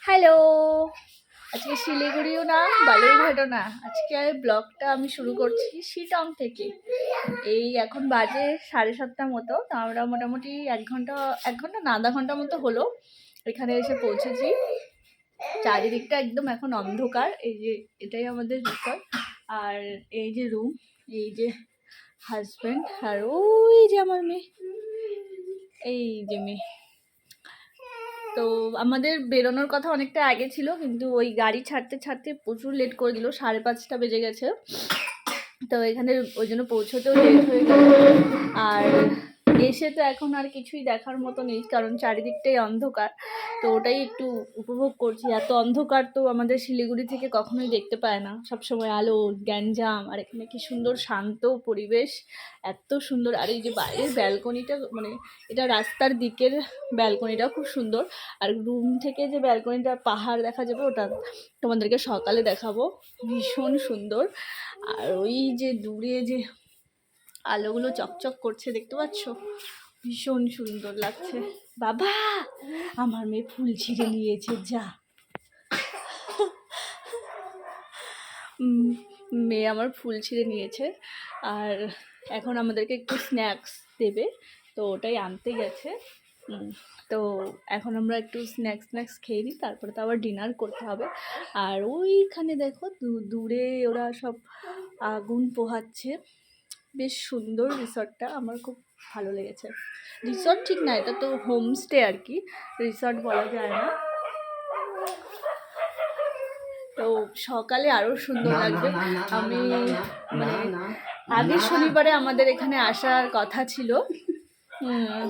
Hello, আজকে শিলিগুড়িও না বালুরঘাটও না, আজকে ব্লগটা আমি শুরু করছি শিটং থেকে। এই এখন বাজে 7:30 মতো, তো আমরা মোটামুটি এক ঘন্টা না আধা ঘন্টা মতো হলো এখানে এসে পৌঁছেছি। চারিদিকটা একদম এখন অন্ধকার। এই যে এটাই আমাদের রিসর্ট, আর এই যে রুম, এই যে হাজব্যান্ড, আর ওই যে আমার মেয়ে, এই যে মেয়ে। তো আমাদের বেরোনোর কথা অনেকটা আগে ছিল, কিন্তু ওই গাড়ি ছাড়তে ছাড়তে প্রচুর লেট করে দিল, 5:30 বেজে গেছে। তো এখানে ওই জন্য পৌঁছতেও লেট হয়ে গেল। আর এসে তো এখন আর কিছুই দেখার মতো নেই, কারণ চারিদিকটাই অন্ধকার। তো ওটাই একটু উপভোগ করছি। এত অন্ধকার তো আমাদের শিলিগুড়ি থেকে কখনোই দেখতে পায় না, সবসময় আলো গ্যাঞ্জাম। আর এখানে কি সুন্দর শান্ত পরিবেশ, এত সুন্দর। আর এই যে বাইরের ব্যালকনিটা, মানে এটা রাস্তার দিকের ব্যালকনিটাও খুব সুন্দর। আর রুম থেকে যে ব্যালকনিটা পাহাড় দেখা যাবে, ওটা তোমাদেরকে সকালে দেখাবো, ভীষণ সুন্দর। আর ওই যে দূরে যে আলোগুলো চকচক করছে দেখতে পাচ্ছ, ভীষণ সুন্দর লাগছে। বাবা, আমার মেয়ে ফুল ছিঁড়ে নিয়েছে, যা। মেয়ে আমার ফুল ছিঁড়ে নিয়েছে। আর এখন আমাদেরকে একটু স্ন্যাক্স দেবে, তো ওটাই আনতে গেছে। তো এখন আমরা একটু স্ন্যাক্স খেয়ে নিই, তারপরে তো আবার ডিনার করতে হবে। আর ওইখানে দেখো দূরে ওরা সব আগুন পোহাচ্ছে, বেশ সুন্দর রিসর্টটা, আমার খুব ভালো লেগেছে। রিসর্ট ঠিক না, এটা তো হোমস্টে আর কি, রিসর্ট বলা যায় না। তো সকালে আরও সুন্দর লাগবে। আমি মানে আগের শনিবারে আমাদের এখানে আসার কথা ছিল,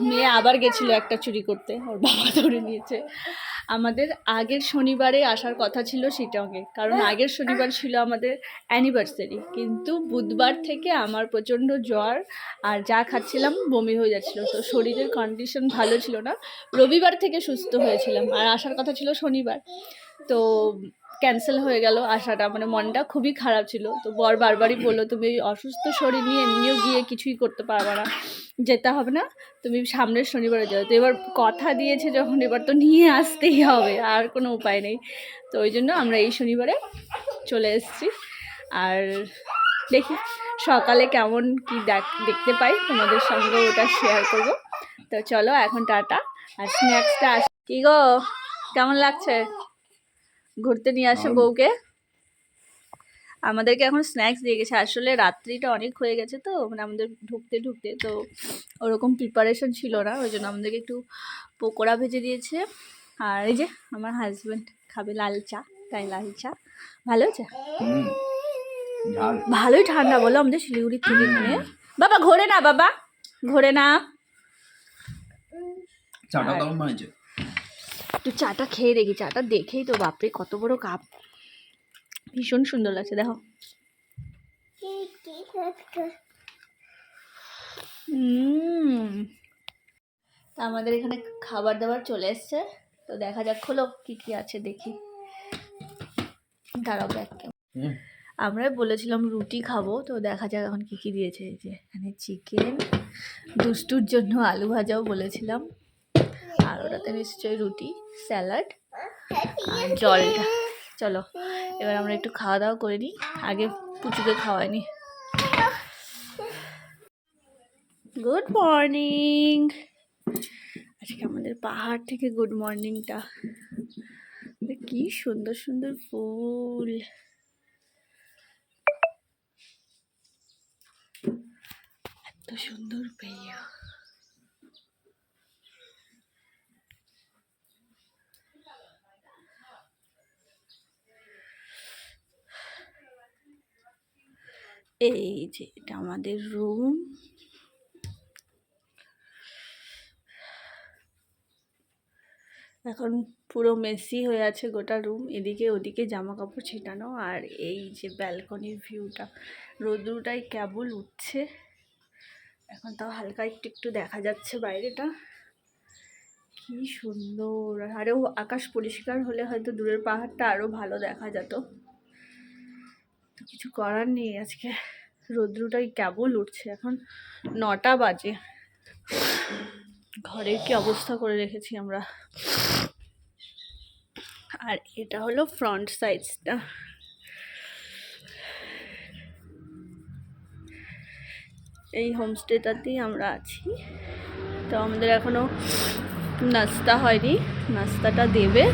মেয়ে আবার গেছিলো একটা চুরি করতে, ওর বাবা ধরে নিয়েছে। আমাদের আগের শনিবারে আসার কথা ছিল শিটংয়ে, কারণ আগের শনিবার ছিল আমাদের অ্যানিভার্সারি। কিন্তু বুধবার থেকে আমার প্রচণ্ড জ্বর, আর যা খাচ্ছিলাম বমি হয়ে যাচ্ছিলো, তো শরীরের কন্ডিশন ভালো ছিল না। রবিবার থেকে সুস্থ হয়েছিলাম, আর আসার কথা ছিল শনিবার। তো ক্যান্সেল হয়ে গেল আসাটা, মানে মনটা খুবই খারাপ ছিল। তো বর বারবারই বললো, তুমি অসুস্থ শরীর নিয়ে এমনিও গিয়ে কিছুই করতে পারবে না, যেতে হবে না, তুমি সামনের শনিবারে যাও। তো এবার কথা দিয়েছে যখন, এবার তো নিয়ে আসতেই হবে, আর কোনো উপায় নেই। তো ওই জন্য আমরা এই শনিবারে চলে এসেছি। আর দেখি সকালে কেমন কি দেখতে পাই, তোমাদের সঙ্গে ওটা শেয়ার করব। তো চলো এখন টাটা। আর স্ন্যাক্সটা কি গো, কেমন লাগছে ঘুরতে নিয়ে আসে বউকে? আমাদেরকে এখন স্ন্যাক্স দিয়ে গেছে। আসলে রাত্রিটা অনেক হয়ে গেছে, তো মানে আমাদের ঢুকতে ঢুকতে তো ওরকম প্রিপারেশন ছিল না, ওই জন্য আমাদেরকে একটু পকোড়া ভেজে দিয়েছে। আর এই যে আমার হাজব্যান্ড খাবে লাল চা, তাই লাল চা। ভালো হয়েছে, ভালোই ঠান্ডা বলো আমাদের শিলিগুড়ির থেকে এখানে। বাবা ঘোরে না, বাবা ঘোরে না। চাটা কেমন হয়েছে একটু চাটা খেয়ে দেখি। চাটা দেখেই তো বাপরে কত বড় কাপ, ভীষণ সুন্দর লাগছে দেখো। আমাদের এখানে খাবার দাবার চলে এসছে, তো দেখা যাক খোলো কি কি আছে দেখি। দাঁড়াও ব্যাগকে। আমরা বলেছিলাম রুটি খাবো, তো দেখা যাক এখন কি কি দিয়েছে। এই যে এখানে চিকেন, দুষ্টুর জন্য আলু ভাজাও বলেছিলাম, আর ওটাতে নিশ্চয়ই রুটি, স্যালাড আর জলটা। চলো এবার আমরা একটু খাওয়া দাওয়া করে নিই, আগে পুচুকে খাওয়াইনি। Good morning. আজকে আমাদের পাহাড় থেকে গুড মর্নিংটা, কি সুন্দর সুন্দর ফুল, এত সুন্দর পেয়ে। এই যে এটা আমাদের রুম। এখন পুরো মেসি হয়ে আছে গোটা রুম, এদিকে ওদিকে জামা কাপড় ছিটানো। আর এই যে ব্যালকনির ভিউটা, রোদ্রুটাই কেবল উঠছে এখন, তাও হালকা একটু একটু দেখা যাচ্ছে বাইরেটা, কি সুন্দর। আরও আকাশ পরিষ্কার হলে হয়তো দূরের পাহাড়টা আরও ভালো দেখা যেত, তো কিছু করার নেই। আজকে রোদ্রুটাই কেবল উঠছে, এখন 9টা বাজে। ঘরের কি অবস্থা করে রেখেছি আমরা। আর এটা হলো ফ্রন্ট সাইজটা। এই হোমস্টেটাতেই আমরা আছি। তো আমাদের এখনো নাস্তা হয়নি, নাস্তাটা দেবে,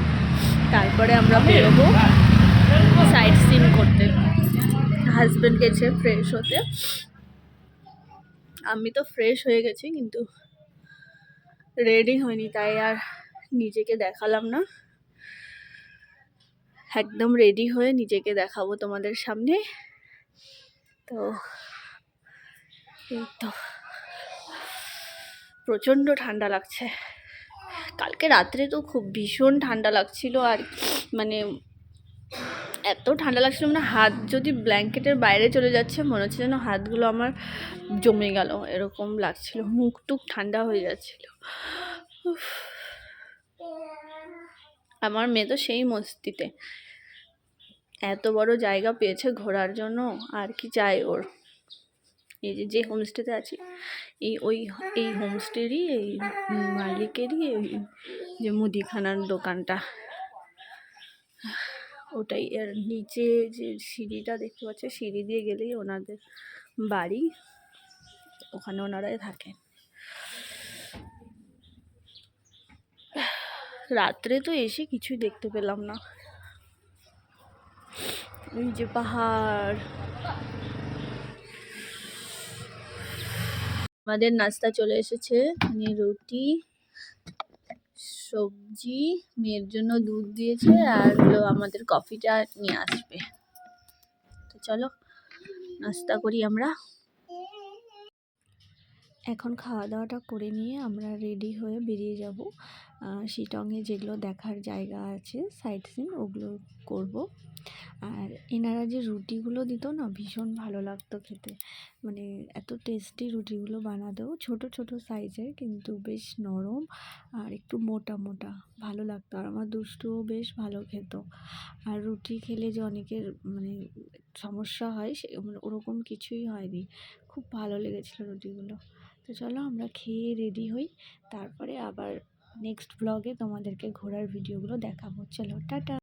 তারপরে আমরা বেরোবো সাইট সিন করতে। হাজব্যান্ড গেছে ফ্রেশ হতে, আমি তো ফ্রেশ হয়ে গেছি কিন্তু রেডি হয়নি, তাই আর নিজেকে দেখালাম না। একদম রেডি হয়ে নিজেকে দেখাবো তোমাদের সামনে। তো এই তো প্রচণ্ড ঠান্ডা লাগছে। কালকে রাত্রে তো খুব ভীষণ ঠান্ডা লাগছিল, আর মানে এত ঠান্ডা লাগছিল, মানে হাত যদি ব্ল্যাঙ্কেটের বাইরে চলে যাচ্ছে মনে হচ্ছে যেন হাতগুলো আমার জমে গেল, এরকম লাগছিল। মুখ টুক ঠান্ডা হয়ে যাচ্ছিল। আমার মেয়ে তো সেই মস্তিতে, এত বড় জায়গা পেয়েছে ঘোরার জন্য, আর কি চাই ওর। এই যে হোমস্টেতে আছি, এই হোমস্টেরই এই মালিকেরই এই যে মুদিখানার দোকানটা, ওটাই। এর নিচে যে সিঁড়িটা দেখতে পাচ্ছে, সিঁড়ি দিয়ে গেলেই ওনাদের বাড়ি, ওখানে ওনারাই থাকেন। রাত্রে তো এসে কিছুই দেখতে পেলাম না। এই যে পাহাড়। আমাদের নাস্তা চলে এসেছে, মানে রুটি, সবজি, মেয়ের জন্য দুধ দিয়েছে, আর হলো আমাদের কফিটা নিয়ে আসবে। তো চলো নাস্তা করি আমরা। এখন খাওয়া দাওয়াটা করে নিয়ে আমরা রেডি হয়ে বেরিয়ে যাব শিটংয়ে যেগুলো দেখার জায়গা আছে সাইট সিন, ওগুলো করব। আর এনারা যে রুটিগুলো দিত না, ভীষণ ভালো লাগতো খেতে, মানে এত টেস্টি রুটিগুলো বানাতেও, ছোট ছোট সাইজের কিন্তু বেশ নরম আর একটু মোটা মোটা, ভালো লাগতো। আর আমার দুষ্টুও বেশ ভালো খেত। আর রুটি খেলে যে অনেকের মানে সমস্যা হয়, সে ওরকম কিছুই হয়নি, খুব ভালো লেগেছিলো রুটিগুলো। তো চলো আমরা খেয়ে রেডি হই, তারপরে আবার নেক্সট ব্লগে তোমাদেরকে ঘোরার ভিডিওগুলো দেখাবো। চলো টাটা।